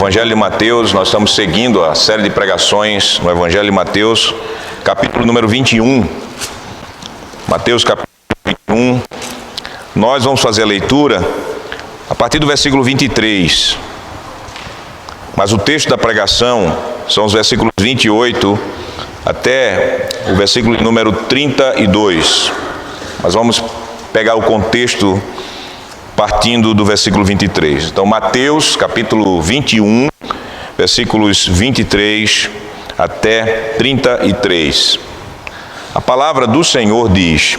Evangelho de Mateus. Nós estamos seguindo a série de pregações no Evangelho de Mateus, capítulo número 21. Mateus, capítulo 21. Nós vamos fazer a leitura a partir do versículo 23. Mas o texto da pregação são os versículos 28 até o versículo número 32. Mas vamos pegar o contexto partindo do versículo 23. Então, Mateus, capítulo 21, versículos 23 até 33. A palavra do Senhor diz: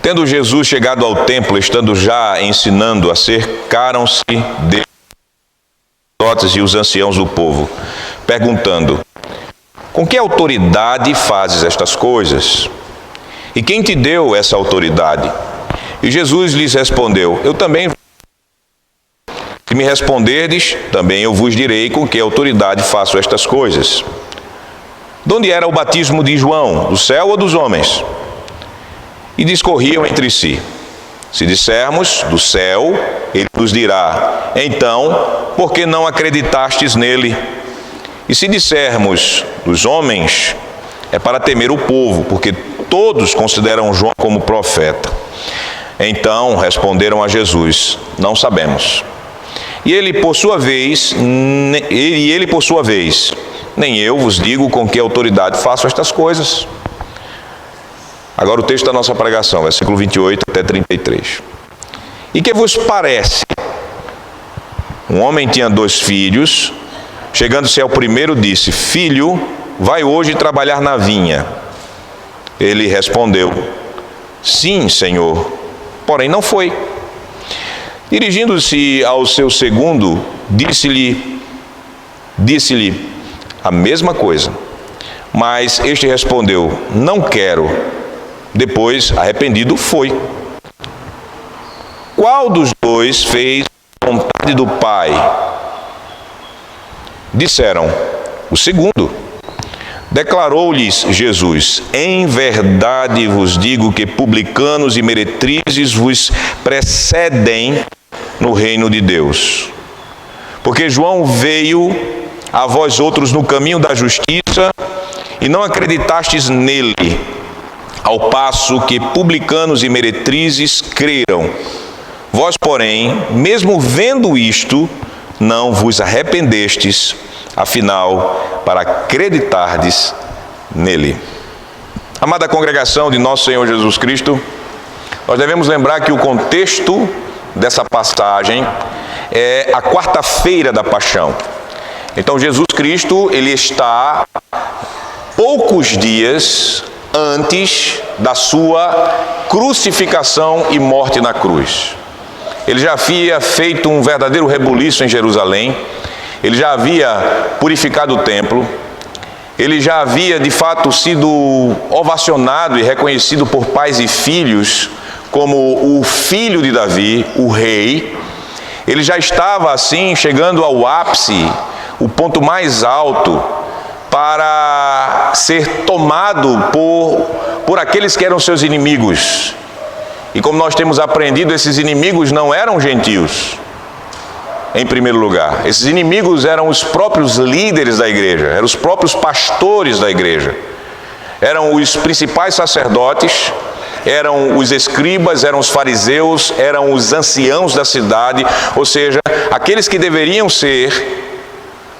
Tendo Jesus chegado ao templo, estando já ensinando, acercaram-se dele os sacerdotes e os anciãos do povo, perguntando: Com que autoridade fazes estas coisas? E quem te deu essa autoridade? E Jesus lhes respondeu: Eu também. Se me responderdes, também eu vos direi com que autoridade faço estas coisas. De onde era o batismo de João? Do céu ou dos homens? E discorriam entre si. Se dissermos do céu, ele nos dirá: Então, por que não acreditastes nele? E se dissermos dos homens, é para temer o povo, porque todos consideram João como profeta. Então responderam a Jesus: Não sabemos. E ele por sua vez, nem eu vos digo com que autoridade faço estas coisas. Agora o texto da nossa pregação, versículo 28 até 33. E que vos parece? Um homem tinha 2 filhos. Chegando-se ao primeiro, disse: Filho, vai hoje trabalhar na vinha. Ele respondeu: Sim, Senhor. Porém não foi. Dirigindo-se ao seu segundo, disse-lhe a mesma coisa. Mas este respondeu: Não quero. Depois, arrependido, foi. Qual dos dois fez a vontade do Pai? Disseram: O segundo. Declarou-lhes Jesus: Em verdade vos digo que publicanos e meretrizes vos precedem no reino de Deus. Porque João veio a vós outros no caminho da justiça e não acreditastes nele, ao passo que publicanos e meretrizes creram. Vós, porém, mesmo vendo isto, não vos arrependestes, afinal, para acreditardes nele. Amada congregação de nosso Senhor Jesus Cristo, nós devemos lembrar que o contexto dessa passagem é a quarta-feira da paixão. Então Jesus Cristo, ele está poucos dias antes da sua crucificação e morte na cruz. Ele já havia feito um verdadeiro rebuliço em Jerusalém. Ele já havia purificado o templo, ele já havia de fato sido ovacionado e reconhecido por pais e filhos como o filho de Davi, o rei. Ele já estava assim chegando ao ápice, o ponto mais alto, para ser tomado por aqueles que eram seus inimigos. E como nós temos aprendido, esses inimigos não eram gentios. Em primeiro lugar, esses inimigos eram os próprios líderes da igreja, eram os próprios pastores da igreja, eram os principais sacerdotes, eram os escribas, eram os fariseus, eram os anciãos da cidade, ou seja, aqueles que deveriam ser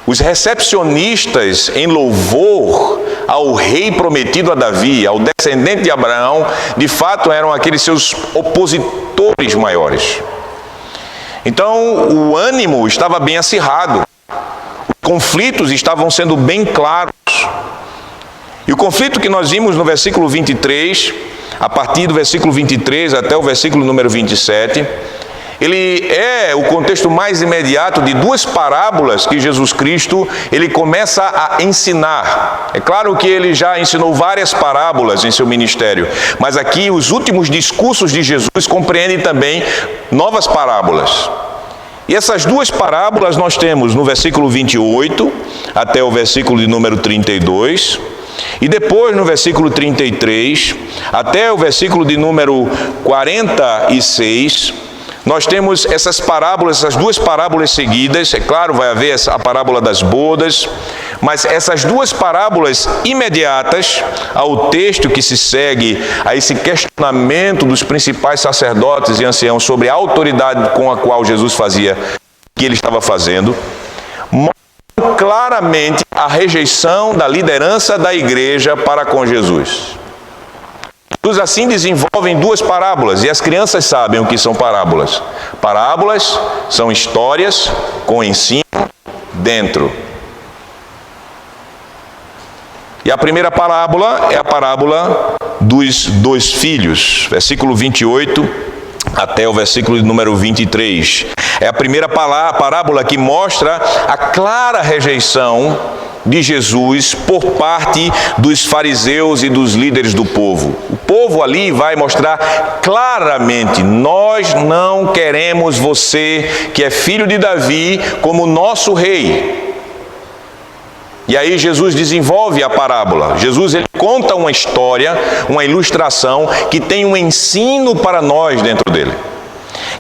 os recepcionistas em louvor ao rei prometido a Davi, ao descendente de Abraão, de fato eram aqueles seus opositores maiores. Então, o ânimo estava bem acirrado, os conflitos estavam sendo bem claros. E o conflito que nós vimos no versículo 23, a partir do versículo 23 até o versículo número 27, ele é o contexto mais imediato de 2 parábolas que Jesus Cristo, ele começa a ensinar. É claro que ele já ensinou várias parábolas em seu ministério, mas aqui os últimos discursos de Jesus compreendem também novas parábolas. E essas 2 parábolas nós temos no versículo 28 até o versículo de número 32, e depois no versículo 33 até o versículo de número 46, nós temos essas parábolas, essas duas parábolas seguidas. É claro, vai haver a parábola das bodas, mas essas duas parábolas imediatas ao texto que se segue, a esse questionamento dos principais sacerdotes e anciãos sobre a autoridade com a qual Jesus fazia o que ele estava fazendo, mostram claramente a rejeição da liderança da igreja para com Jesus. Jesus assim desenvolve em duas parábolas, e as crianças sabem o que são parábolas. Parábolas são histórias com ensino dentro. E a primeira parábola é a parábola dos dois filhos, versículo 28 até o versículo número 23. É a primeira parábola que mostra a clara rejeição de Jesus por parte dos fariseus e dos líderes do povo. O povo ali vai mostrar claramente: nós não queremos você, que é filho de Davi, como nosso rei. E aí Jesus desenvolve a parábola. Jesus ele conta uma história, uma ilustração que tem um ensino para nós dentro dele.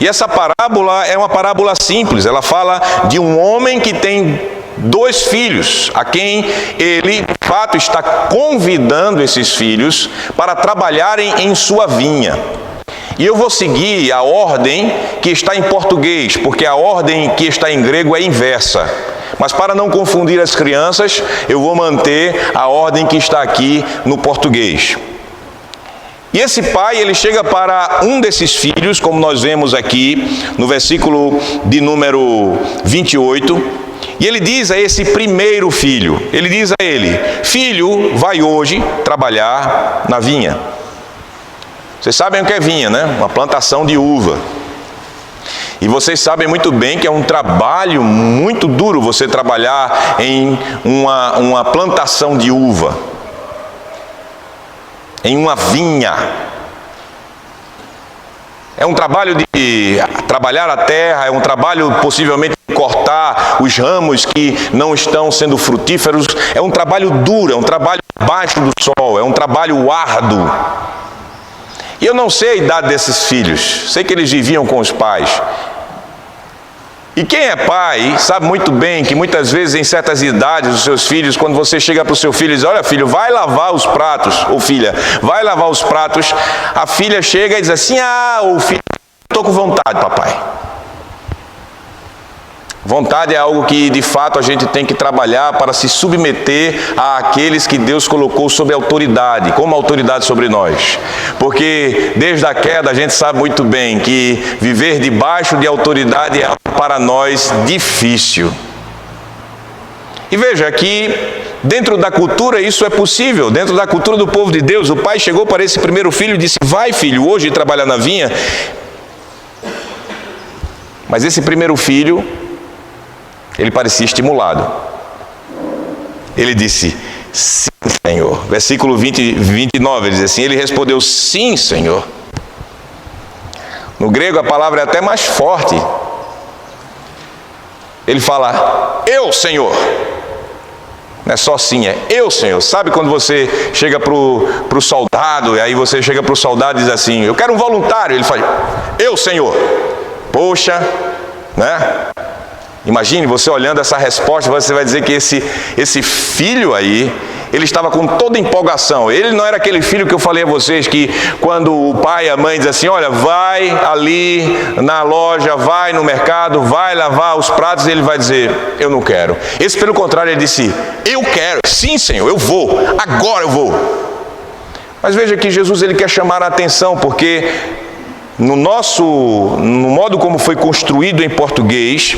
E essa parábola é uma parábola simples. Ela fala de um homem que tem dois filhos, a quem ele, de fato, está convidando esses filhos para trabalharem em sua vinha. E eu vou seguir a ordem que está em português, porque a ordem que está em grego é inversa. Mas para não confundir as crianças, eu vou manter a ordem que está aqui no português. E esse pai, ele chega para um desses filhos, como nós vemos aqui no versículo de número 28, e ele diz a esse primeiro filho, ele diz a ele: filho, vai hoje trabalhar na vinha. Vocês sabem o que é vinha, né? Uma plantação de uva. E vocês sabem muito bem que é um trabalho muito duro você trabalhar em uma plantação de uva, em uma vinha. É um trabalho de trabalhar a terra, é um trabalho possivelmente de cortar os ramos que não estão sendo frutíferos. É um trabalho duro, é um trabalho abaixo do sol, é um trabalho árduo. E eu não sei a idade desses filhos, sei que eles viviam com os pais. E quem é pai sabe muito bem que muitas vezes em certas idades os seus filhos, quando você chega para o seu filho e diz: olha filho, vai lavar os pratos, ou filha, vai lavar os pratos, a filha chega e diz assim: ah, ô filho, estou com vontade, papai. Vontade é algo que de fato a gente tem que trabalhar para se submeter àqueles que Deus colocou sob autoridade, como autoridade sobre nós. Porque desde a queda a gente sabe muito bem que viver debaixo de autoridade é para nós difícil. E veja que dentro da cultura isso é possível, dentro da cultura do povo de Deus. O pai chegou para esse primeiro filho e disse: vai filho, hoje trabalhar na vinha. Mas esse primeiro filho, ele parecia estimulado. Ele disse: sim, Senhor. Versículo 29, ele diz assim: ele respondeu: sim, Senhor. No grego a palavra é até mais forte. Ele fala: eu, Senhor. Não é só sim, é eu, Senhor. Sabe quando você chega para o soldado, e aí você chega para o soldado e diz assim: eu quero um voluntário. Ele fala: eu, Senhor. Poxa, né? Imagine você olhando essa resposta, você vai dizer que esse filho aí, ele estava com toda empolgação. Ele não era aquele filho que eu falei a vocês que quando o pai e a mãe dizem assim: olha, vai ali na loja, vai no mercado, vai lavar os pratos, ele vai dizer: eu não quero. Esse, pelo contrário, ele disse: eu quero, sim, Senhor, eu vou, agora eu vou. Mas veja que Jesus ele quer chamar a atenção, porque no modo como foi construído em português,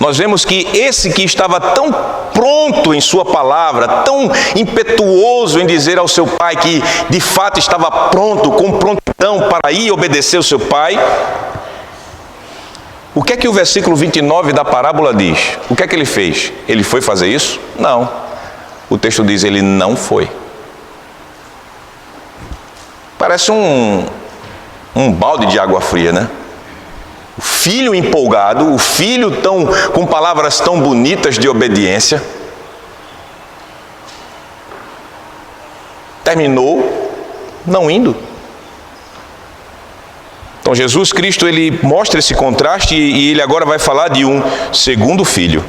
nós vemos que esse que estava tão pronto em sua palavra, tão impetuoso em dizer ao seu pai que de fato estava pronto, com prontidão para ir obedecer ao seu pai, o que é que o versículo 29 da parábola diz? O que é que ele fez? Ele foi fazer isso? Não. O texto diz: ele não foi. Parece um balde de água fria, né? O filho empolgado, o filho com palavras tão bonitas de obediência, terminou não indo. Então Então Jesus Cristo, ele mostra esse contraste e ele agora vai falar de um segundo filho.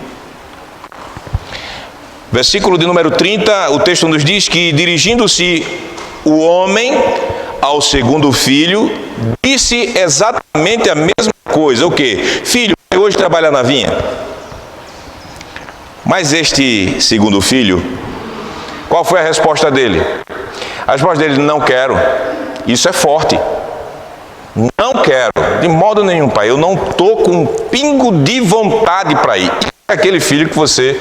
Versículo de número 30, o texto nos diz que, dirigindo-se o homem ao segundo filho, disse exatamente a mesma coisa. O quê? Filho, vai hoje trabalhar na vinha? Mas este segundo filho, qual foi a resposta dele? A resposta dele: não quero. Isso é forte. Não quero, de modo nenhum, pai. Eu não estou com um pingo de vontade para ir. É aquele filho que você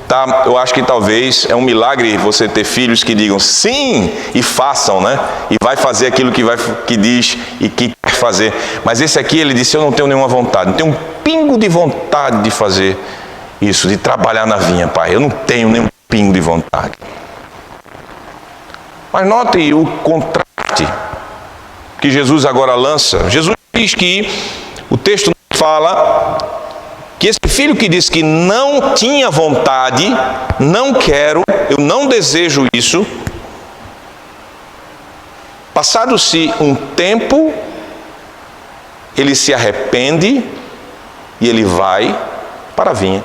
tá, eu acho que talvez é um milagre você ter filhos que digam sim e façam, né? E vai fazer aquilo que diz e que quer fazer. Mas esse aqui, ele disse: eu não tenho nenhuma vontade, não tenho um pingo de vontade de fazer isso, de trabalhar na vinha, pai. Eu não tenho nenhum pingo de vontade. Mas note o contraste que Jesus agora lança. Jesus diz que, o texto fala que esse filho que disse que não tinha vontade, não quero, eu não desejo isso, passado-se um tempo, ele se arrepende e ele vai para a vinha.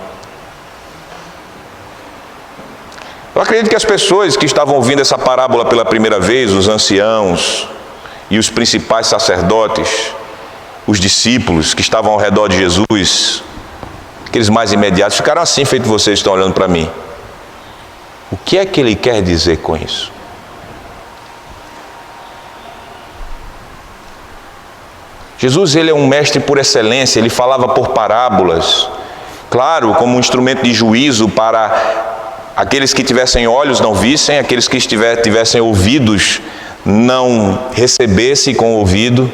Eu acredito que as pessoas que estavam ouvindo essa parábola pela primeira vez, os anciãos e os principais sacerdotes, os discípulos que estavam ao redor de Jesus, aqueles mais imediatos, ficaram assim, feito vocês estão olhando para mim. O que é que ele quer dizer com isso? Jesus, ele é um mestre por excelência, ele falava por parábolas, claro, como um instrumento de juízo para aqueles que tivessem olhos não vissem, aqueles que tivessem ouvidos não recebessem com o ouvido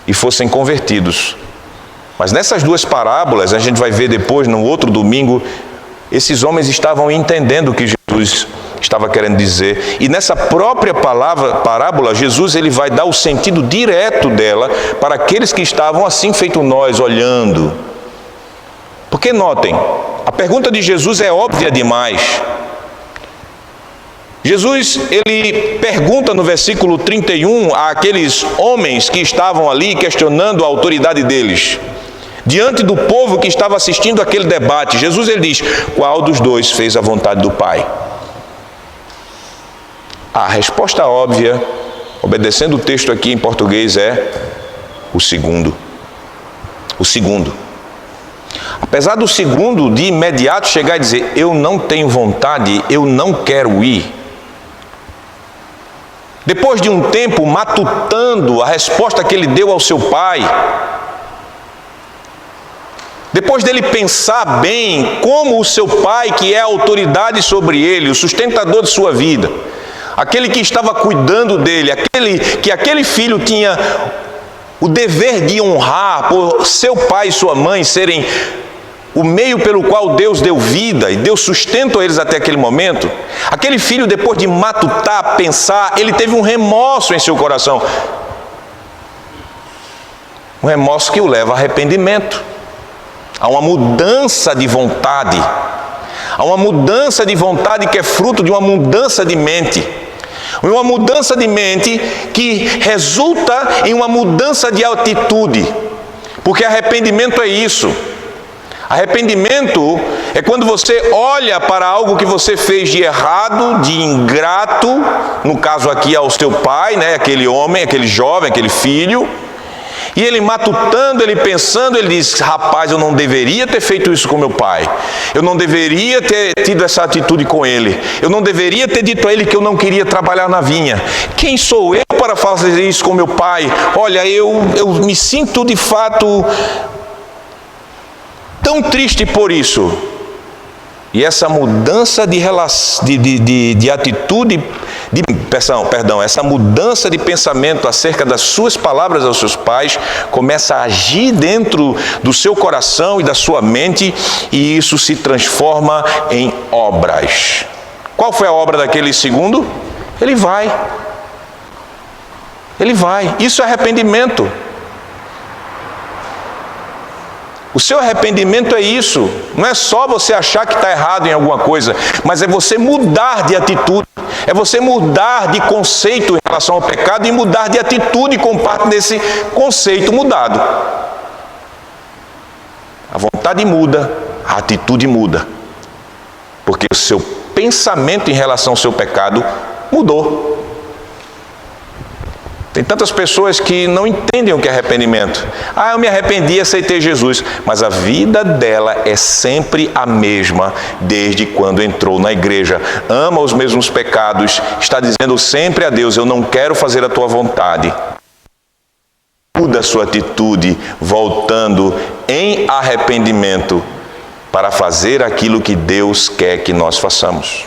e fossem convertidos. Mas nessas duas parábolas, a gente vai ver depois, no outro domingo, esses homens estavam entendendo o que Jesus estava querendo dizer. E nessa própria parábola, Jesus, ele vai dar o sentido direto dela para aqueles que estavam assim feito nós, olhando. Porque notem, a pergunta de Jesus é óbvia demais. Jesus, ele pergunta no versículo 31 àqueles homens que estavam ali questionando a autoridade deles, diante do povo que estava assistindo aquele debate. Jesus, ele diz: qual dos dois fez a vontade do Pai? A resposta óbvia, obedecendo o texto aqui em português, é o segundo. O segundo. Apesar do segundo de imediato chegar e dizer: eu não tenho vontade, eu não quero ir. Depois de um tempo matutando a resposta que ele deu ao seu pai, depois dele pensar bem como o seu pai, que é a autoridade sobre ele, o sustentador de sua vida, aquele que estava cuidando dele, aquele filho tinha o dever de honrar por seu pai e sua mãe serem o meio pelo qual Deus deu vida e deu sustento a eles até aquele momento. Aquele filho, depois de matutar, pensar, ele teve um remorso em seu coração. Um remorso que o leva a arrependimento, a uma mudança de vontade, a uma mudança de vontade que é fruto de uma mudança de mente. Uma mudança de mente que resulta em uma mudança de atitude. Porque arrependimento é isso. Arrependimento é quando você olha para algo que você fez de errado, de ingrato, no caso aqui ao seu pai, né? Aquele homem, aquele jovem, aquele filho, e ele matutando, ele pensando, ele diz: rapaz, eu não deveria ter feito isso com meu pai, eu não deveria ter tido essa atitude com ele, eu não deveria ter dito a ele que eu não queria trabalhar na vinha. Quem sou eu para fazer isso com meu pai? Olha, eu me sinto de fato tão triste por isso. E essa mudança de atitude, essa mudança de pensamento acerca das suas palavras aos seus pais, começa a agir dentro do seu coração e da sua mente, e isso se transforma em obras. Qual foi a obra daquele segundo? Ele vai. Isso é arrependimento. O seu arrependimento é isso, não é só você achar que está errado em alguma coisa, mas é você mudar de atitude, É você mudar de conceito em relação ao pecado e mudar de atitude com parte desse conceito mudado. A vontade muda, a atitude muda. Porque o seu pensamento em relação ao seu pecado mudou. Tem tantas pessoas que não entendem o que é arrependimento. Eu me arrependi e aceitei Jesus. Mas a vida dela é sempre a mesma desde quando entrou na igreja. Ama os mesmos pecados. Está dizendo sempre a Deus: eu não quero fazer a tua vontade. Muda a sua atitude, voltando em arrependimento para fazer aquilo que Deus quer que nós façamos.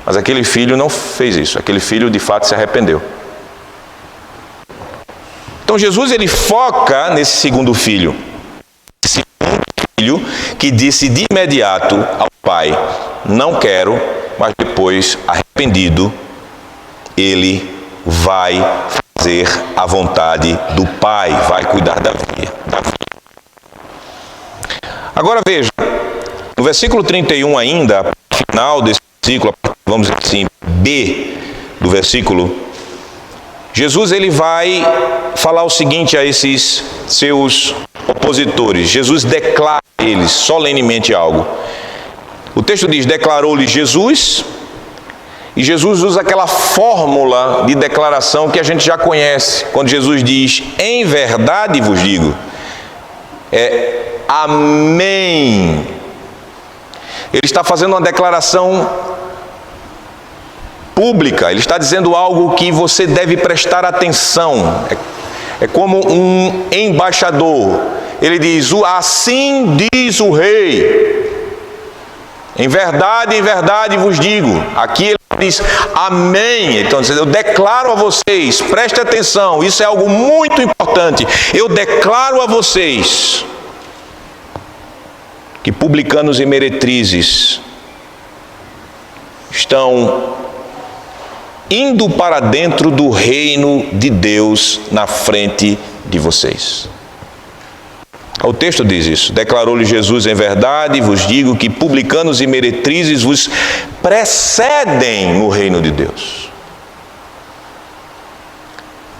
Mas aquele filho não fez isso. Aquele filho de fato se arrependeu. Então Jesus ele foca nesse segundo filho. Esse segundo filho que disse de imediato ao pai: não quero, mas depois, arrependido, ele vai fazer a vontade do pai, vai cuidar da filha. Agora veja, no versículo 31 ainda, final desse versículo, vamos dizer assim, B do versículo, Jesus ele vai falar o seguinte a esses seus opositores. Jesus declara a eles solenemente algo. O texto diz: declarou-lhe Jesus, e Jesus usa aquela fórmula de declaração que a gente já conhece. Quando Jesus diz: em verdade vos digo, é amém. Ele está fazendo uma declaração pública, ele está dizendo algo que você deve prestar atenção. É como um embaixador. Ele diz: assim diz o rei. Em verdade vos digo. Aqui ele diz amém. Então eu declaro a vocês, preste atenção, isso é algo muito importante. Eu declaro a vocês que publicanos e meretrizes estão indo para dentro do reino de Deus na frente de vocês. O texto diz isso: declarou-lhe Jesus: em verdade vos digo que publicanos e meretrizes vos precedem no reino de Deus.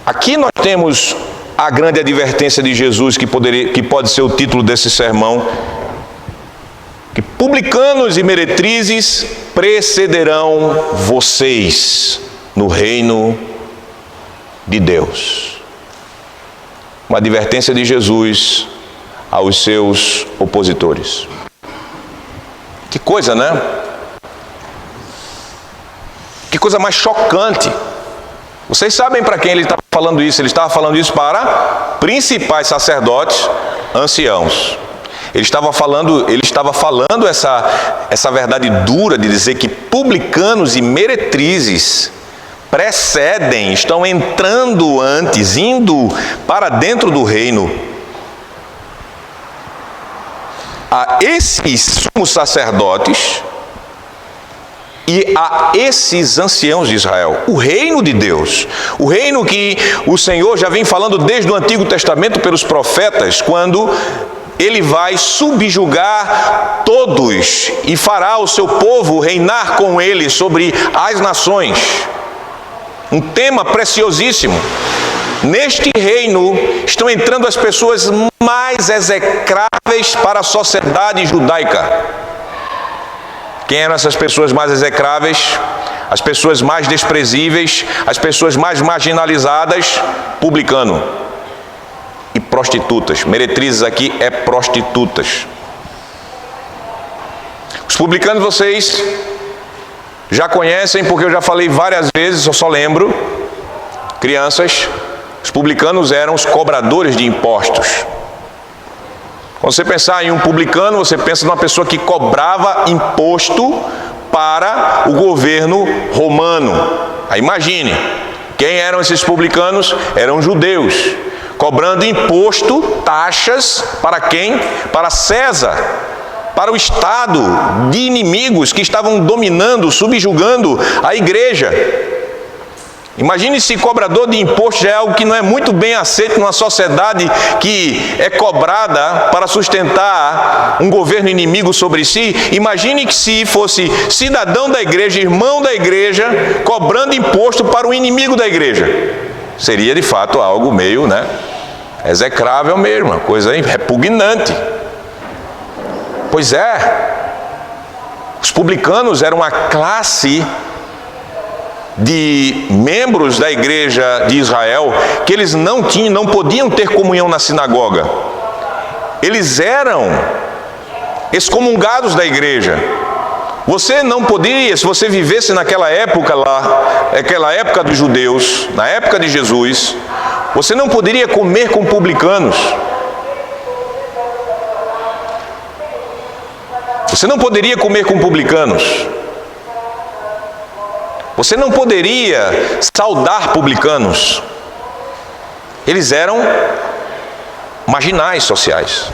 Aqui nós temos a grande advertência de Jesus, que pode ser o título desse sermão: que publicanos e meretrizes precederão vocês no reino de Deus. Uma advertência de Jesus aos seus opositores. Que coisa, né? Que coisa mais chocante. Vocês sabem para quem ele estava falando isso? Ele estava falando isso para principais sacerdotes, anciãos. Ele estava falando essa verdade dura de dizer que publicanos e meretrizes precedem, estão entrando antes, indo para dentro do reino. A esses sumos sacerdotes e a esses anciãos de Israel, o reino de Deus, o reino que o Senhor já vem falando desde o Antigo Testamento pelos profetas, quando ele vai subjugar todos e fará o seu povo reinar com ele sobre as nações. Um tema preciosíssimo. Neste reino estão entrando as pessoas mais execráveis para a sociedade judaica. Quem eram essas pessoas mais execráveis? As pessoas mais desprezíveis, as pessoas mais marginalizadas? Publicano e prostitutas. Meretrizes aqui é prostitutas. Os publicanos vocês já conhecem, porque eu já falei várias vezes, eu só lembro. Crianças, os publicanos eram os cobradores de impostos. Quando você pensar em um publicano, você pensa numa pessoa que cobrava imposto para o governo romano. Aí imagine, quem eram esses publicanos? Eram judeus, cobrando imposto, taxas, para quem? Para César, para o estado de inimigos que estavam dominando, subjugando a igreja. Imagine se cobrador de imposto já é algo que não é muito bem aceito numa sociedade que é cobrada para sustentar um governo inimigo sobre si. Imagine que se fosse cidadão da igreja, irmão da igreja, cobrando imposto para o inimigo da igreja. Seria de fato algo meio, execrável mesmo, uma coisa repugnante. Pois é, os publicanos eram uma classe de membros da igreja de Israel que eles não podiam ter comunhão na sinagoga. Eles eram excomungados da igreja. Você não poderia, se você vivesse naquela época lá, aquela época dos judeus, na época de Jesus, você não poderia comer com publicanos. Você não poderia comer com publicanos. Você não poderia saudar publicanos. Eles eram marginais sociais.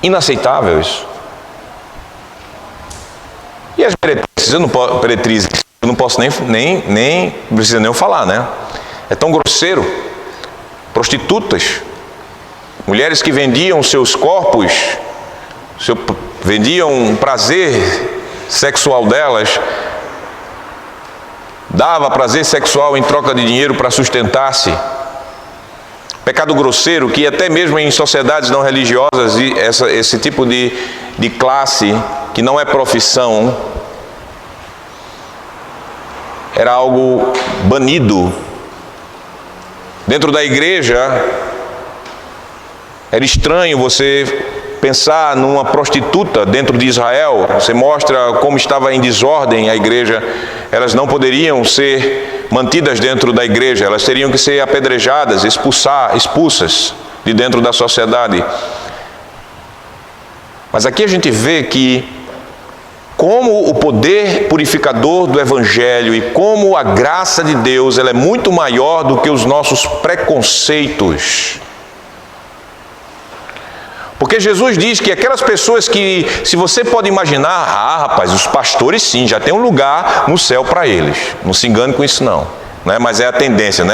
Inaceitável isso. E as meretrizes? Eu não posso nem precisa nem eu falar, É tão grosseiro. Prostitutas. Mulheres que vendiam seus corpos, vendiam um prazer sexual delas, dava prazer sexual em troca de dinheiro para sustentar-se. Pecado grosseiro que até mesmo em sociedades não religiosas, esse tipo de classe, que não é profissão, era algo banido. Dentro da igreja, era estranho você pensar numa prostituta dentro de Israel. Você mostra como estava em desordem a igreja. Elas não poderiam ser mantidas dentro da igreja. Elas teriam que ser apedrejadas, expulsas de dentro da sociedade. Mas aqui a gente vê que como o poder purificador do Evangelho e como a graça de Deus, ela é muito maior do que os nossos preconceitos. Porque Jesus diz que aquelas pessoas que, se você pode imaginar, rapaz, os pastores sim, já tem um lugar no céu para eles. Não se engane com isso não. Mas é a tendência,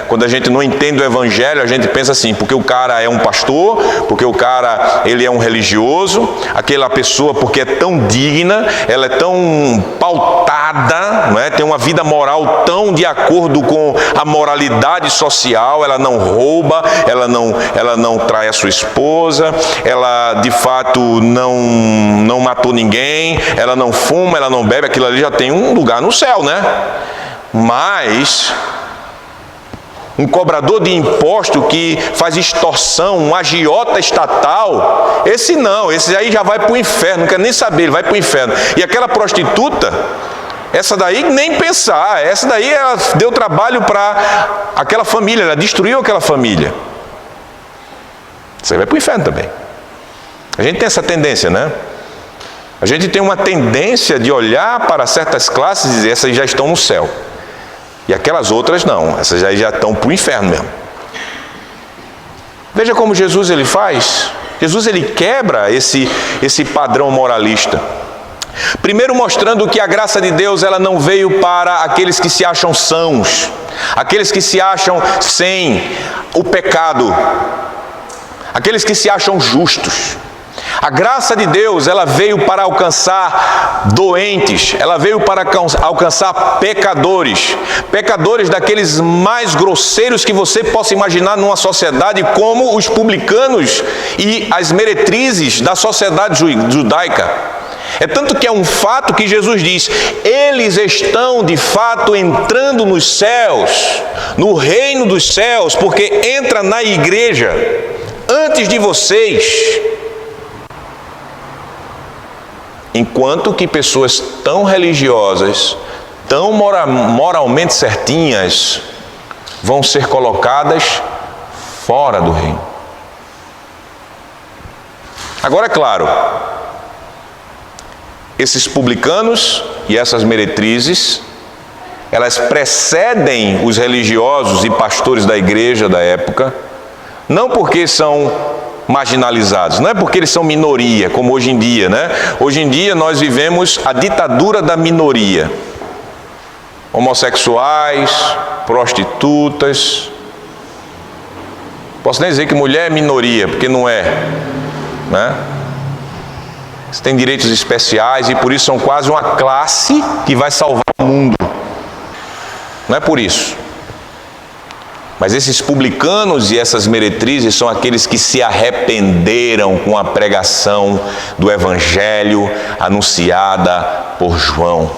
Quando a gente não entende o Evangelho, a gente pensa assim, porque o cara é um pastor, porque o cara, ele é um religioso, aquela pessoa, porque é tão digna, ela é tão pautada, tem uma vida moral tão de acordo com a moralidade social, ela não rouba, ela não trai a sua esposa, ela de fato não matou ninguém, ela não fuma, ela não bebe, aquilo ali já tem um lugar no céu, Mas um cobrador de imposto que faz extorsão, um agiota estatal, esse aí já vai para o inferno, não quer nem saber, ele vai para o inferno. E aquela prostituta, essa daí nem pensar, essa daí ela deu trabalho para aquela família, ela destruiu aquela família. Você vai para o inferno também. A gente tem essa tendência, A gente tem uma tendência de olhar para certas classes e dizer, essas já estão no céu. E aquelas outras não, essas aí já estão para o inferno mesmo. Veja como Jesus ele faz. Jesus ele quebra esse padrão moralista. Primeiro mostrando que a graça de Deus ela não veio para aqueles que se acham sãos, aqueles que se acham sem o pecado, aqueles que se acham justos. A graça de Deus, ela veio para alcançar doentes, ela veio para alcançar pecadores, pecadores daqueles mais grosseiros que você possa imaginar numa sociedade como os publicanos e as meretrizes da sociedade judaica. É tanto que é um fato que Jesus diz, eles estão de fato entrando nos céus, no reino dos céus, porque entra na igreja antes de vocês. Enquanto que pessoas tão religiosas, tão moralmente certinhas, vão ser colocadas fora do reino. Agora, é claro, esses publicanos e essas meretrizes, elas precedem os religiosos e pastores da igreja da época, não porque são marginalizados, não é porque eles são minoria, como hoje em dia, Hoje em dia nós vivemos a ditadura da minoria. homossexuais, prostitutas. Posso nem dizer que mulher é minoria, porque não é, né? Eles têm direitos especiais e por isso são quase uma classe que vai salvar o mundo. Não é por isso. Mas esses publicanos e essas meretrizes são aqueles que se arrependeram com a pregação do Evangelho anunciada por João.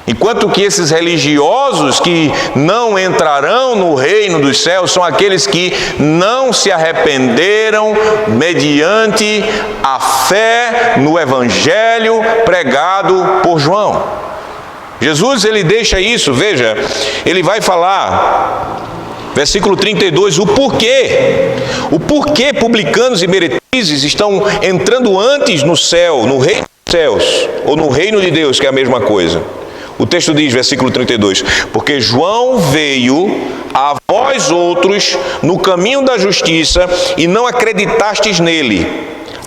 Enquanto que esses religiosos que não entrarão no reino dos céus são aqueles que não se arrependeram mediante a fé no Evangelho pregado por João. Jesus, ele deixa isso, veja, ele vai falar, versículo 32, o porquê publicanos e meretrizes estão entrando antes no céu, no reino dos céus, ou no reino de Deus, que é a mesma coisa. O texto diz, versículo 32, porque João veio a vós outros no caminho da justiça e não acreditastes nele,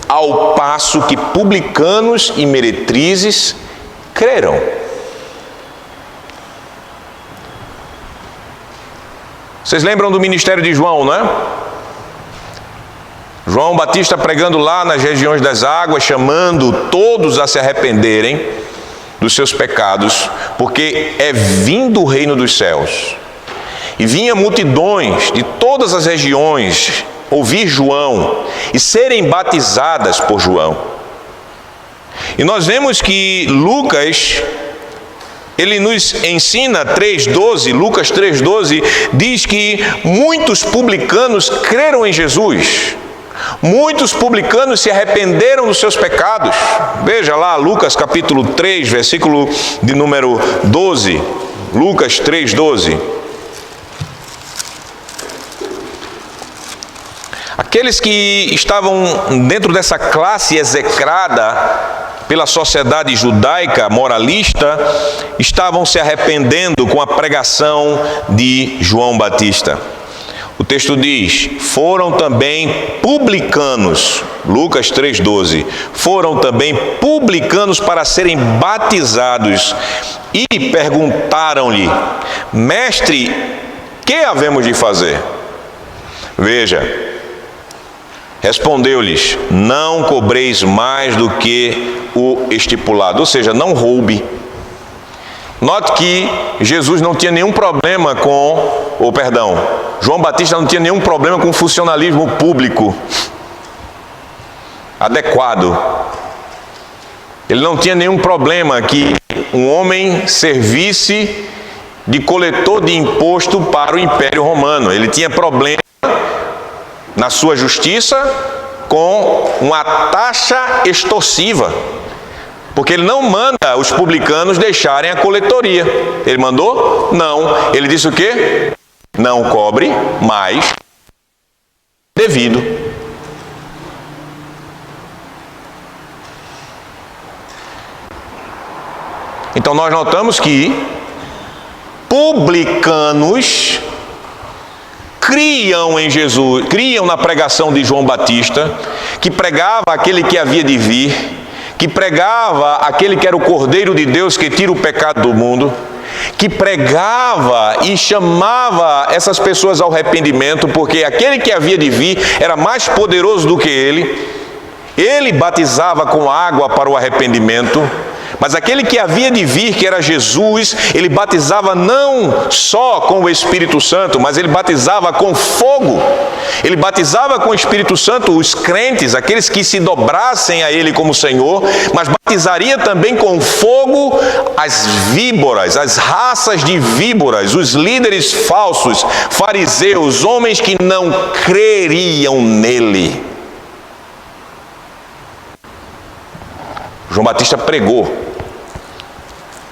ao passo que publicanos e meretrizes creram. Vocês lembram do ministério de João, não é? João Batista pregando lá nas regiões das águas, chamando todos a se arrependerem dos seus pecados, porque é vindo o reino dos céus. E vinha multidões de todas as regiões ouvir João e serem batizadas por João. E nós vemos que Lucas, ele nos ensina 3,12, Lucas 3,12, diz que muitos publicanos creram em Jesus. Muitos publicanos se arrependeram dos seus pecados. Veja lá, Lucas capítulo 3, versículo de número 12. Lucas 3,12. Aqueles que estavam dentro dessa classe execrada pela sociedade judaica moralista, estavam se arrependendo com a pregação de João Batista. O texto diz, foram também publicanos, Lucas 3,12, foram também publicanos para serem batizados e perguntaram-lhe, mestre, que havemos de fazer? Veja, respondeu-lhes, não cobreis mais do que o estipulado, ou seja, não roube. Note que Jesus não tinha nenhum problema João Batista não tinha nenhum problema com o funcionalismo público adequado. Ele não tinha nenhum problema que um homem servisse de coletor de imposto para o Império Romano. Ele tinha problema na sua justiça com uma taxa extorsiva. Porque ele não manda os publicanos deixarem a coletoria. Ele mandou? Não. Ele disse o quê? Não cobre mais devido. Então nós notamos que publicanos criam em Jesus, criam na pregação de João Batista, que pregava aquele que havia de vir, que pregava aquele que era o Cordeiro de Deus que tira o pecado do mundo, que pregava e chamava essas pessoas ao arrependimento, porque aquele que havia de vir era mais poderoso do que ele. Ele batizava com água para o arrependimento, mas aquele que havia de vir, que era Jesus, ele batizava não só com o Espírito Santo, mas ele batizava com fogo. Ele batizava com o Espírito Santo os crentes, aqueles que se dobrassem a ele como Senhor, mas batizaria também com fogo as víboras, as raças de víboras, os líderes falsos, fariseus, homens que não creriam nele. João Batista pregou.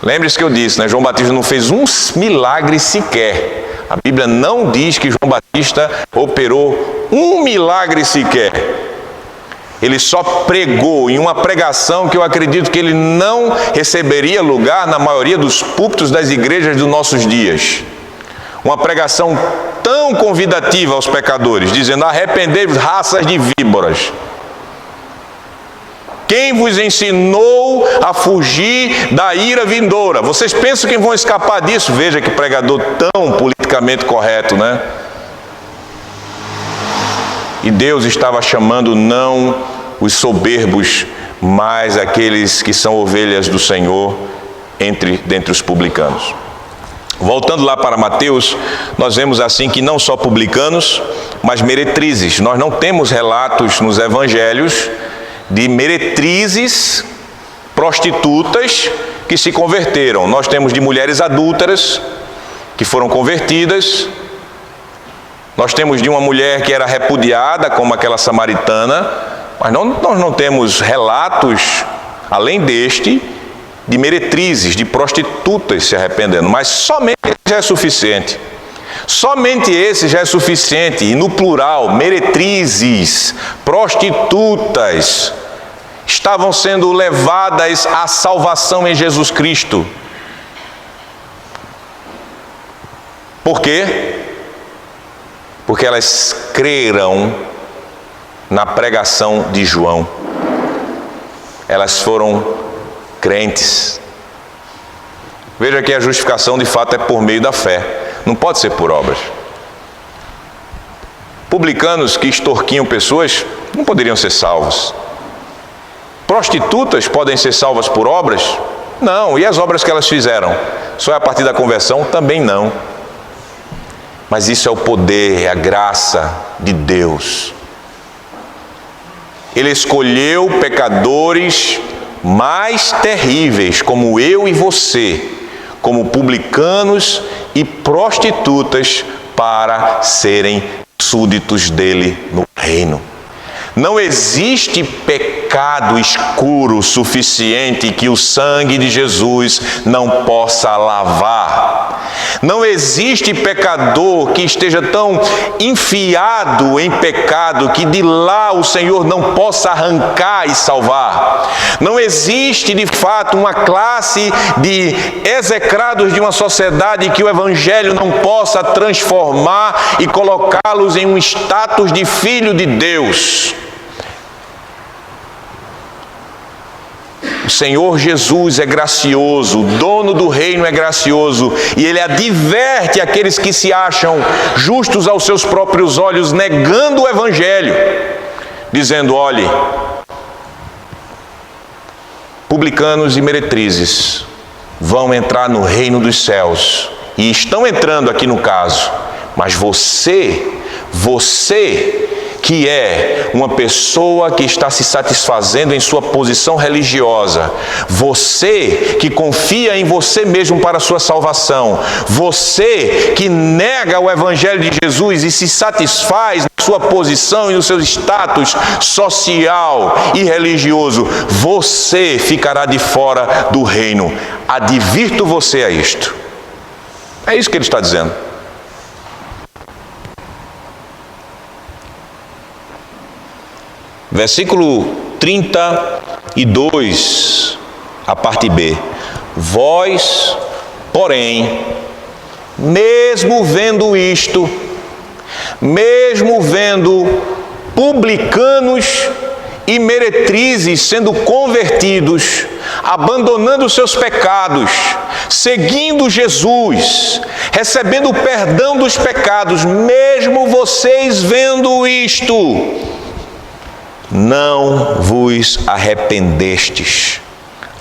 Lembre-se que eu disse, né? João Batista não fez um milagre sequer. A Bíblia não diz que João Batista operou um milagre sequer. Ele só pregou em uma pregação que eu acredito que ele não receberia lugar na maioria dos púlpitos das igrejas dos nossos dias. Uma pregação tão convidativa aos pecadores, dizendo, arrependei-vos, raças de víboras. Quem vos ensinou a fugir da ira vindoura? Vocês pensam que vão escapar disso? Veja que pregador tão politicamente correto, né? E Deus estava chamando não os soberbos, mas aqueles que são ovelhas do Senhor dentre os publicanos. Voltando lá para Mateus, nós vemos assim que não só publicanos, mas meretrizes. Nós não temos relatos nos evangelhos de meretrizes, prostitutas que se converteram. Nós temos de mulheres adúlteras que foram convertidas. Nós temos de uma mulher que era repudiada, como aquela samaritana, mas nós não temos relatos, além deste, de meretrizes, de prostitutas se arrependendo, mas somente esse já é suficiente. Somente esse já é suficiente, e no plural, meretrizes, prostitutas, estavam sendo levadas à salvação em Jesus Cristo. Por quê? Porque elas creram na pregação de João. Elas foram crentes. Veja que a justificação de fato é por meio da fé, não pode ser por obras. Publicanos que extorquiam pessoas não poderiam ser salvos. Prostitutas podem ser salvas por obras? Não. E as obras que elas fizeram? Só é a partir da conversão? Também não. Mas isso é o poder, é a graça de Deus. Ele escolheu pecadores mais terríveis, como eu e você, como publicanos e prostitutas, para serem súditos dele no reino. Não existe pecado escuro suficiente que o sangue de Jesus não possa lavar. Não existe pecador que esteja tão enfiado em pecado que de lá o Senhor não possa arrancar e salvar. Não existe de fato uma classe de execrados de uma sociedade que o Evangelho não possa transformar e colocá-los em um status de filho de Deus. O Senhor Jesus é gracioso, o dono do reino é gracioso, e Ele adverte aqueles que se acham justos aos seus próprios olhos, negando o Evangelho, dizendo: olhe, publicanos e meretrizes vão entrar no reino dos céus, e estão entrando aqui no caso, mas você que é uma pessoa que está se satisfazendo em sua posição religiosa, você que confia em você mesmo para a sua salvação, você que nega o Evangelho de Jesus e se satisfaz na sua posição e no seu status social e religioso, você ficará de fora do reino. Advirto você a isto. É isso que ele está dizendo. Versículo 32, a parte B. Vós, porém, mesmo vendo isto, mesmo vendo publicanos e meretrizes sendo convertidos, abandonando seus pecados, seguindo Jesus, recebendo o perdão dos pecados, mesmo vocês vendo isto, não vos arrependestes,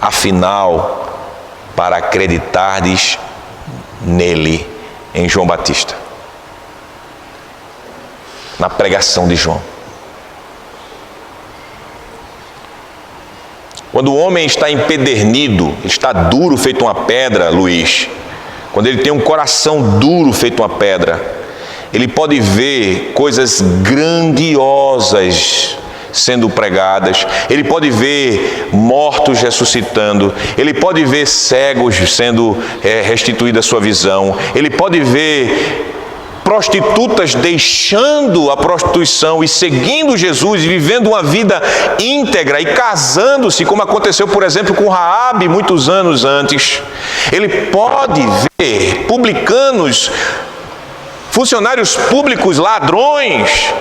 afinal, para acreditardes nele, em João Batista, na pregação de João. Quando o homem está empedernido, está duro feito uma pedra, Luiz, quando ele tem um coração duro feito uma pedra, ele pode ver coisas grandiosas sendo pregadas, ele pode ver mortos ressuscitando, ele pode ver cegos sendo restituída a sua visão, ele pode ver prostitutas deixando a prostituição e seguindo Jesus e vivendo uma vida íntegra e casando-se, como aconteceu, por exemplo, com Raabe muitos anos antes. Ele pode ver publicanos, funcionários públicos, ladrões,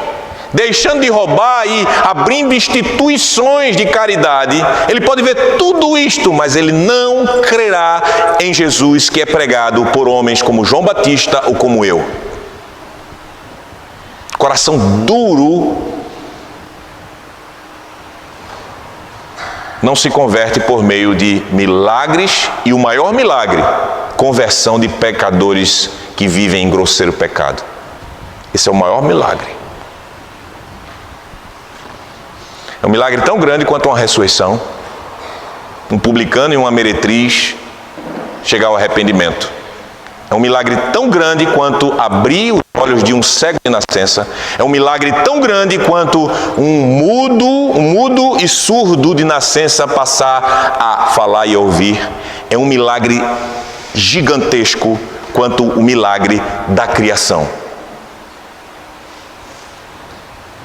deixando de roubar e abrindo instituições de caridade, ele pode ver tudo isto, mas ele não crerá em Jesus que é pregado por homens como João Batista ou como eu. Coração duro não se converte por meio de milagres, e o maior milagre, conversão de pecadores que vivem em grosseiro pecado. Esse é o maior milagre. É um milagre tão grande quanto uma ressurreição, um publicano e uma meretriz chegar ao arrependimento. É um milagre tão grande quanto abrir os olhos de um cego de nascença. É um milagre tão grande quanto um mudo e surdo de nascença passar a falar e ouvir. É um milagre gigantesco quanto o milagre da criação.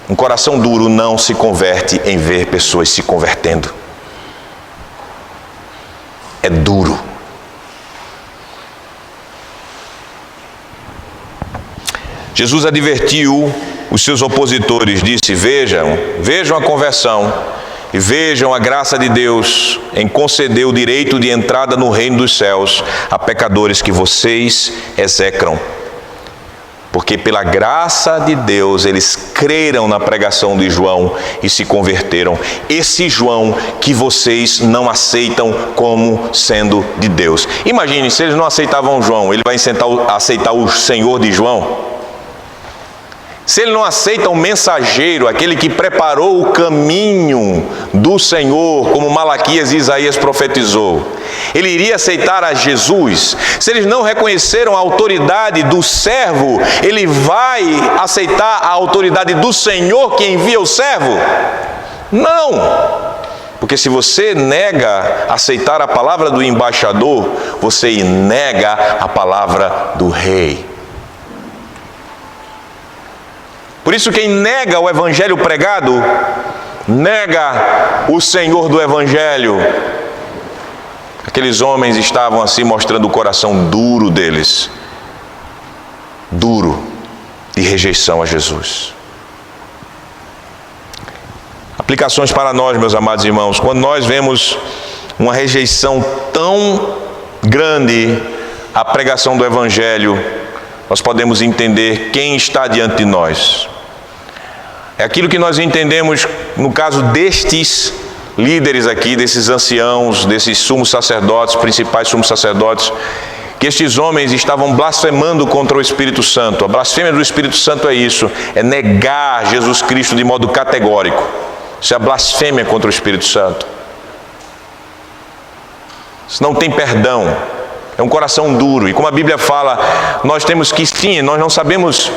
Um coração duro não se converte em ver pessoas se convertendo. É duro. Jesus advertiu os seus opositores, disse: vejam a conversão e vejam a graça de Deus em conceder o direito de entrada no reino dos céus a pecadores que vocês execram. Porque pela graça de Deus eles creram na pregação de João e se converteram. Esse João que vocês não aceitam como sendo de Deus. Imagine, se eles não aceitavam João, ele vai aceitar o Senhor de João? Se ele não aceita o mensageiro, aquele que preparou o caminho do Senhor, como Malaquias e Isaías profetizou, ele iria aceitar a Jesus? Se eles não reconheceram a autoridade do servo, ele vai aceitar a autoridade do Senhor que envia o servo? Não! Porque se você nega aceitar a palavra do embaixador, você nega a palavra do rei. Por isso, quem nega o evangelho pregado, nega o Senhor do evangelho. Aqueles homens estavam assim mostrando o coração duro deles. Duro de rejeição a Jesus. Aplicações para nós, meus amados irmãos. Quando nós vemos uma rejeição tão grande à pregação do evangelho, nós podemos entender quem está diante de nós. É aquilo que nós entendemos no caso destes líderes aqui, desses anciãos, desses sumos sacerdotes, principais sumos sacerdotes, que estes homens estavam blasfemando contra o Espírito Santo. A blasfêmia do Espírito Santo é isso, é negar Jesus Cristo de modo categórico. Isso é a blasfêmia contra o Espírito Santo. Isso não tem perdão. É um coração duro. E como a Bíblia fala, nós temos que sim, nós não sabemos.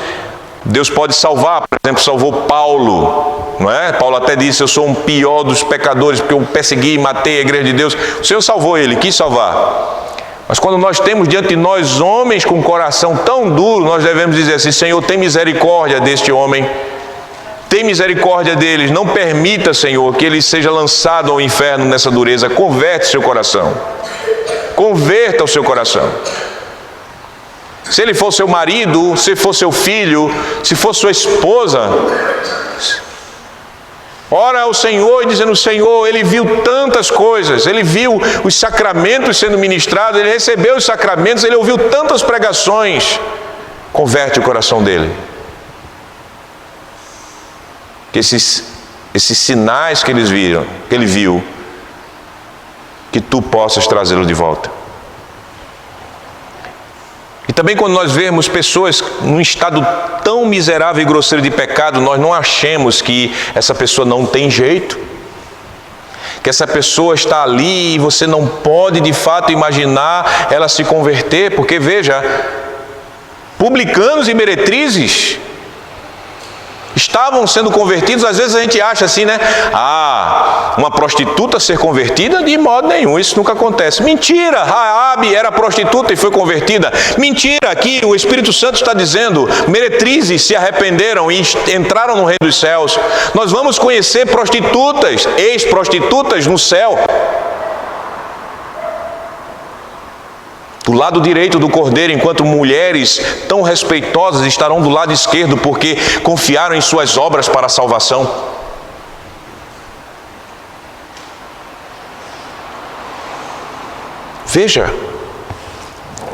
Deus pode salvar. Por exemplo, salvou Paulo, não é? Paulo até disse: eu sou um pior dos pecadores, porque eu persegui e matei a igreja de Deus. O Senhor salvou ele, quis salvar. Mas quando nós temos diante de nós homens com um coração tão duro, nós devemos dizer assim: Senhor, tem misericórdia deste homem. Tem misericórdia deles. Não permita, Senhor, que ele seja lançado ao inferno nessa dureza. Converte seu coração. Converta o seu coração. Se ele for seu marido, se for seu filho, se for sua esposa, ora ao Senhor dizendo: Senhor, ele viu tantas coisas, ele viu os sacramentos sendo ministrados, ele recebeu os sacramentos, ele ouviu tantas pregações. Converte o coração dele. Que esses sinais que ele viu, que tu possas trazê-lo de volta. E também quando nós vemos pessoas num estado tão miserável e grosseiro de pecado, nós não achemos que essa pessoa não tem jeito, que essa pessoa está ali e você não pode de fato imaginar ela se converter, porque veja, publicanos e meretrizes estavam sendo convertidos. Às vezes a gente acha assim, né? Uma prostituta ser convertida? De modo nenhum, isso nunca acontece. Mentira! Raabe era prostituta e foi convertida. Mentira! Aqui o Espírito Santo está dizendo: meretrizes se arrependeram e entraram no reino dos céus. Nós vamos conhecer prostitutas, ex-prostitutas no céu. do lado direito do Cordeiro, enquanto mulheres tão respeitosas estarão do lado esquerdo, porque confiaram em suas obras para a salvação. Veja,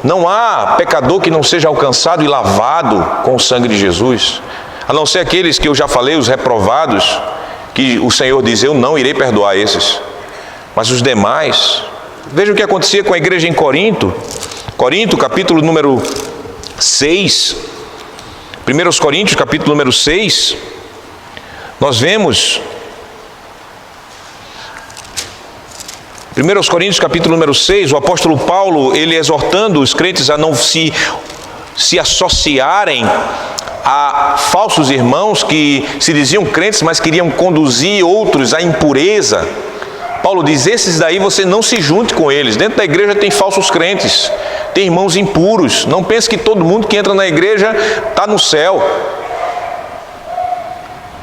não há pecador que não seja alcançado e lavado com o sangue de Jesus, a não ser aqueles que eu já falei, os reprovados, que o Senhor diz: eu não irei perdoar esses. Mas os demais, veja o que acontecia com a igreja em Corinto. Corinto, capítulo número 6, 1 Coríntios, capítulo número 6, nós vemos, 1 Coríntios, capítulo número 6, o apóstolo Paulo, ele exortando os crentes a não se associarem a falsos irmãos que se diziam crentes, mas queriam conduzir outros à impureza. Paulo diz: esses daí você não se junte com eles. Dentro da igreja tem falsos crentes, tem irmãos impuros. Não pense que todo mundo que entra na igreja está no céu.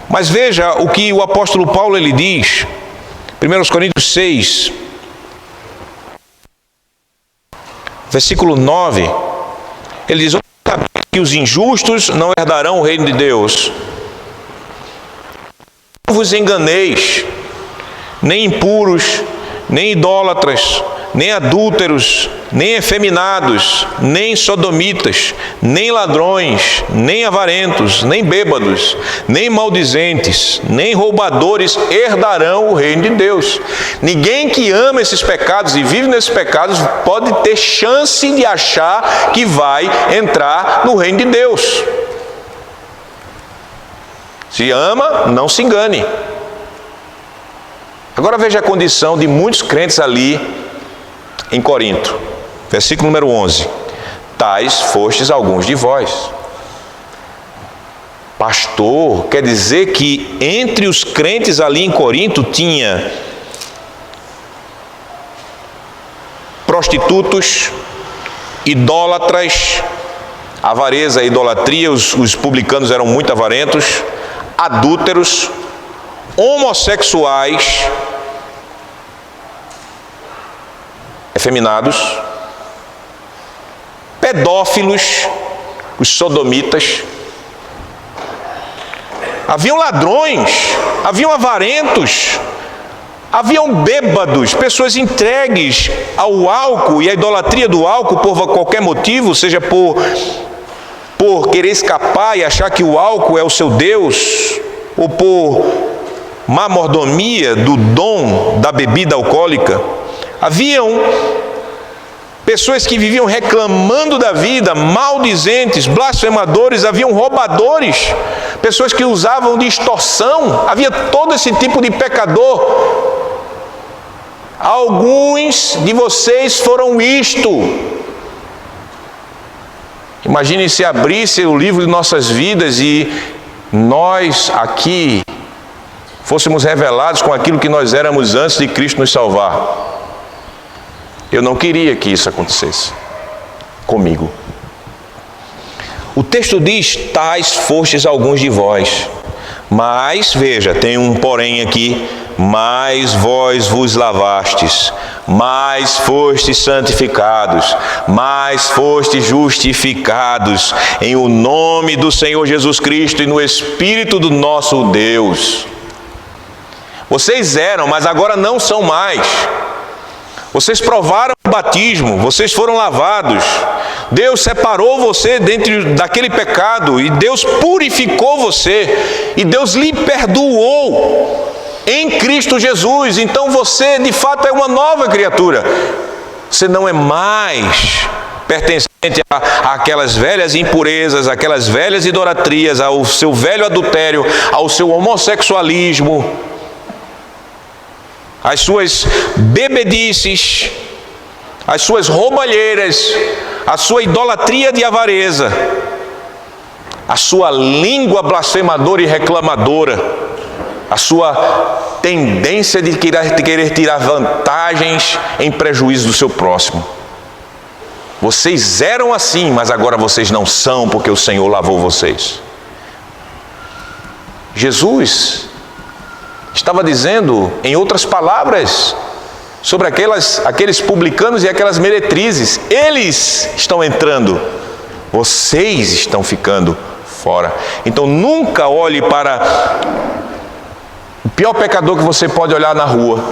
Mas veja o que o apóstolo Paulo ele diz, 1 Coríntios 6, versículo 9, ele diz: que os injustos não herdarão o reino de Deus. Não vos enganeis, nem impuros, nem idólatras, nem adúlteros, nem efeminados, nem sodomitas, nem ladrões, nem avarentos, nem bêbados, nem maldizentes, nem roubadores herdarão o reino de Deus. Ninguém que ama esses pecados e vive nesses pecados pode ter chance de achar que vai entrar no reino de Deus. Se ama, não se engane. Agora veja a condição de muitos crentes ali em Corinto. Versículo número 11. Tais fostes alguns de vós. Pastor, quer dizer que entre os crentes ali em Corinto tinha prostitutos, idólatras, avareza, idolatria, os publicanos eram muito avarentos, adúlteros, homossexuais, efeminados, pedófilos, os sodomitas. Haviam ladrões, haviam avarentos, haviam bêbados, pessoas entregues ao álcool e à idolatria do álcool por qualquer motivo, seja por querer escapar e achar que o álcool é o seu Deus, ou por má mordomia do dom da bebida alcoólica. Haviam pessoas que viviam reclamando da vida, maldizentes, blasfemadores, haviam roubadores, pessoas que usavam de extorsão, havia todo esse tipo de pecador. Alguns de vocês foram isto. Imagine se abrisse o livro de nossas vidas e nós aqui fôssemos revelados com aquilo que nós éramos antes de Cristo nos salvar. Eu não queria que isso acontecesse comigo. O texto diz: tais fostes alguns de vós. Mas, veja, tem um porém aqui: mas vós vos lavastes, mas fostes santificados, mas fostes justificados em o nome do Senhor Jesus Cristo e no Espírito do nosso Deus. Vocês eram, mas agora não são mais. Vocês provaram o batismo, vocês foram lavados. Deus separou você dentro daquele pecado e Deus purificou você e Deus lhe perdoou em Cristo Jesus. Então você de fato é uma nova criatura. Você não é mais pertencente àquelas velhas impurezas, àquelas velhas idolatrias, ao seu velho adultério, ao seu homossexualismo, as suas bebedices, as suas roubalheiras, a sua idolatria de avareza, a sua língua blasfemadora e reclamadora, a sua tendência de querer tirar vantagens em prejuízo do seu próximo. Vocês eram assim, mas agora vocês não são, porque o Senhor lavou vocês. Jesus estava dizendo, em outras palavras, sobre aqueles publicanos e aquelas meretrizes. Eles estão entrando, vocês estão ficando fora. Então nunca olhe para o pior pecador que você pode olhar na rua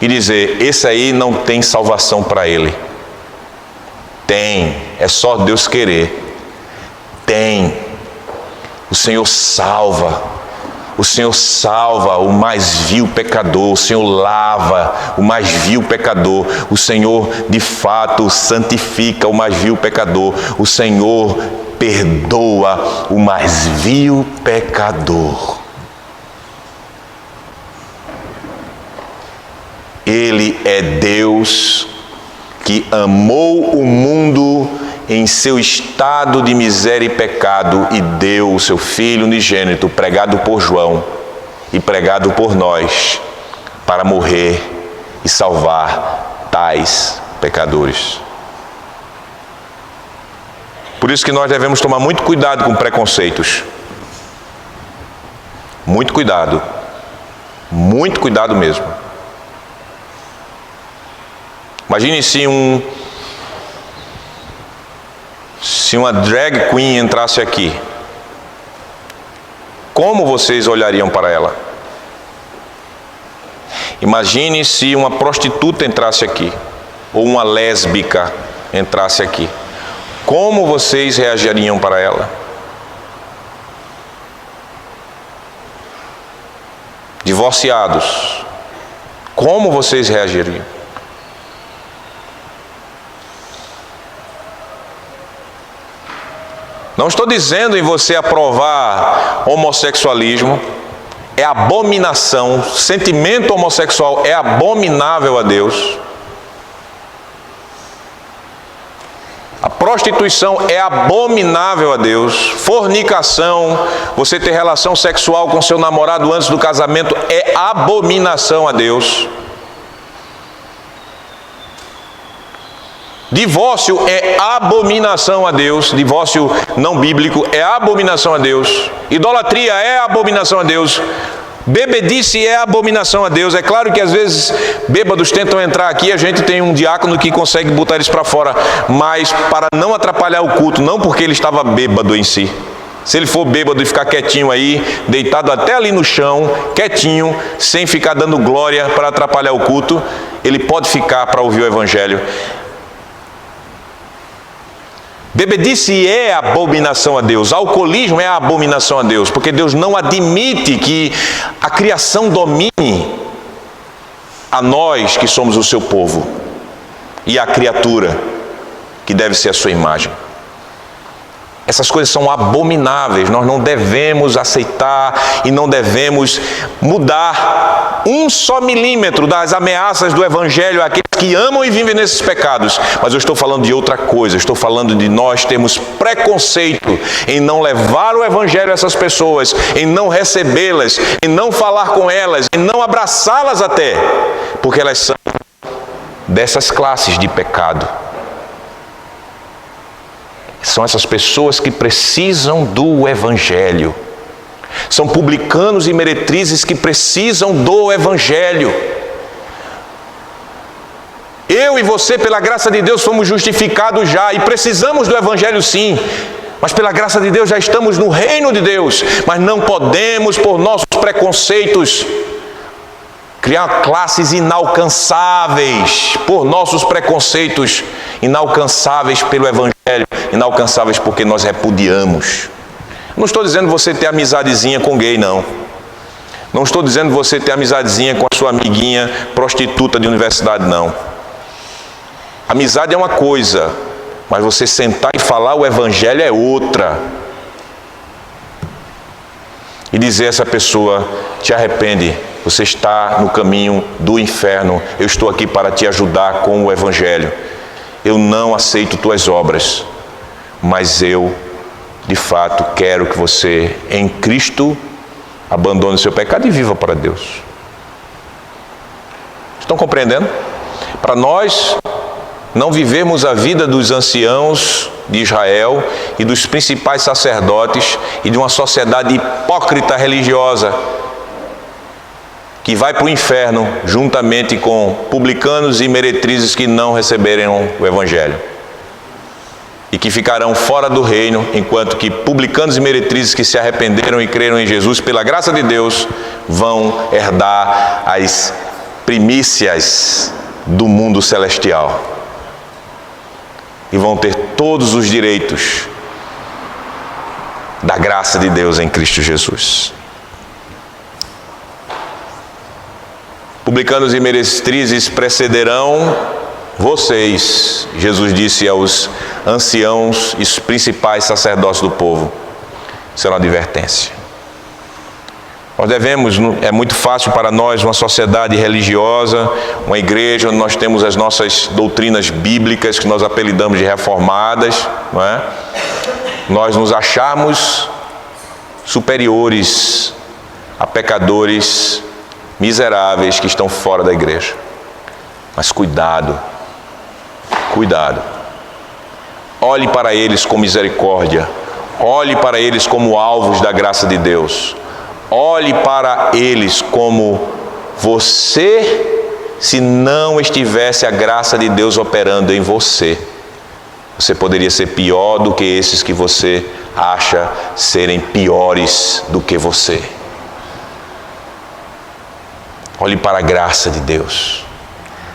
e dizer: esse aí não tem salvação para ele. Tem, é só Deus querer. Tem. O Senhor salva. O Senhor salva o mais vil pecador, o Senhor lava o mais vil pecador, o Senhor de fato santifica o mais vil pecador, o Senhor perdoa o mais vil pecador. Ele é Deus que amou o mundo em seu estado de miséria e pecado e deu o seu Filho unigênito, pregado por João e pregado por nós, para morrer e salvar tais pecadores. Por isso que nós devemos tomar muito cuidado com preconceitos. Muito cuidado mesmo. Imagine se uma drag queen entrasse aqui, como vocês olhariam para ela? Imagine se uma prostituta entrasse aqui, ou uma lésbica entrasse aqui, como vocês reagiriam para ela? Divorciados, como vocês reagiriam? Não estou dizendo em você aprovar homossexualismo, é abominação, sentimento homossexual é abominável a Deus. A prostituição é abominável a Deus. Fornicação, você ter relação sexual com seu namorado antes do casamento, é abominação a Deus. Divórcio é abominação a Deus. Divórcio não bíblico é abominação a Deus. Idolatria é abominação a Deus. Bebedice é abominação a Deus. É claro que às vezes bêbados tentam entrar aqui, a gente tem um diácono que consegue botar eles para fora, mas para não atrapalhar o culto, não porque ele estava bêbado em si. Se ele for bêbado e ficar quietinho aí, deitado até ali no chão, quietinho, sem ficar dando glória para atrapalhar o culto, ele pode ficar para ouvir o evangelho. Bebedice é abominação a Deus, alcoolismo é abominação a Deus, porque Deus não admite que a criação domine a nós que somos o seu povo e a criatura que deve ser a sua imagem. Essas coisas são abomináveis, nós não devemos aceitar e não devemos mudar um só milímetro das ameaças do Evangelho àqueles que amam e vivem nesses pecados. Mas eu estou falando de outra coisa, estou falando de nós termos preconceito em não levar o Evangelho a essas pessoas, em não recebê-las, em não falar com elas, em não abraçá-las até, porque elas são dessas classes de pecado. São essas pessoas que precisam do Evangelho. São publicanos e meretrizes que precisam do Evangelho. Eu e você, pela graça de Deus, fomos justificados já e precisamos do Evangelho sim. Mas pela graça de Deus já estamos no reino de Deus. Mas não podemos, por nossos preconceitos, criar classes inalcançáveis por nossos preconceitos, inalcançáveis pelo Evangelho, inalcançáveis porque nós repudiamos. Não estou dizendo você ter amizadezinha com gay, não. Não estou dizendo você ter amizadezinha com a sua amiguinha prostituta de universidade, não. Amizade é uma coisa, mas você sentar e falar o Evangelho é outra. E dizer a essa pessoa: te arrepende, você está no caminho do inferno, eu estou aqui para te ajudar com o Evangelho. Eu não aceito tuas obras, mas eu, de fato, quero que você, em Cristo, abandone o seu pecado e viva para Deus. Estão compreendendo? Para nós não vivermos a vida dos anciãos de Israel e dos principais sacerdotes e de uma sociedade hipócrita religiosa, que vai para o inferno juntamente com publicanos e meretrizes que não receberam o Evangelho e que ficarão fora do reino, enquanto que publicanos e meretrizes que se arrependeram e creram em Jesus pela graça de Deus vão herdar as primícias do mundo celestial e vão ter todos os direitos da graça de Deus em Cristo Jesus. Publicanos e meretrizes precederão vocês, Jesus disse aos anciãos e principais sacerdotes do povo. Isso é uma advertência. Nós devemos, é muito fácil para nós, uma sociedade religiosa, uma igreja onde nós temos as nossas doutrinas bíblicas, que nós apelidamos de reformadas, não é? Nós nos acharmos superiores a pecadores miseráveis que estão fora da igreja. Mas cuidado, cuidado. Olhe para eles com misericórdia. Olhe para eles como alvos da graça de Deus. Olhe para eles como você, se não estivesse a graça de Deus operando em você, você poderia ser pior do que esses que você acha serem piores do que você. Olhe para a graça de Deus.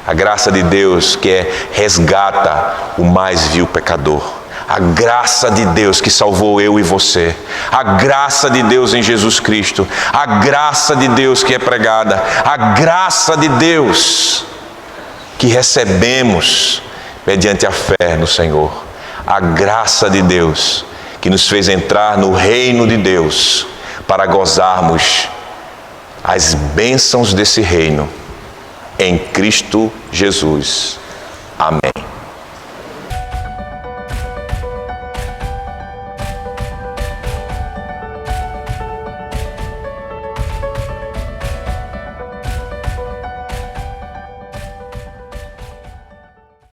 A graça de Deus que resgata o mais vil pecador. A graça de Deus que salvou eu e você. A graça de Deus em Jesus Cristo. A graça de Deus que é pregada. A graça de Deus que recebemos mediante a fé no Senhor. A graça de Deus que nos fez entrar no reino de Deus para gozarmos as bênçãos desse reino em Cristo Jesus. Amém.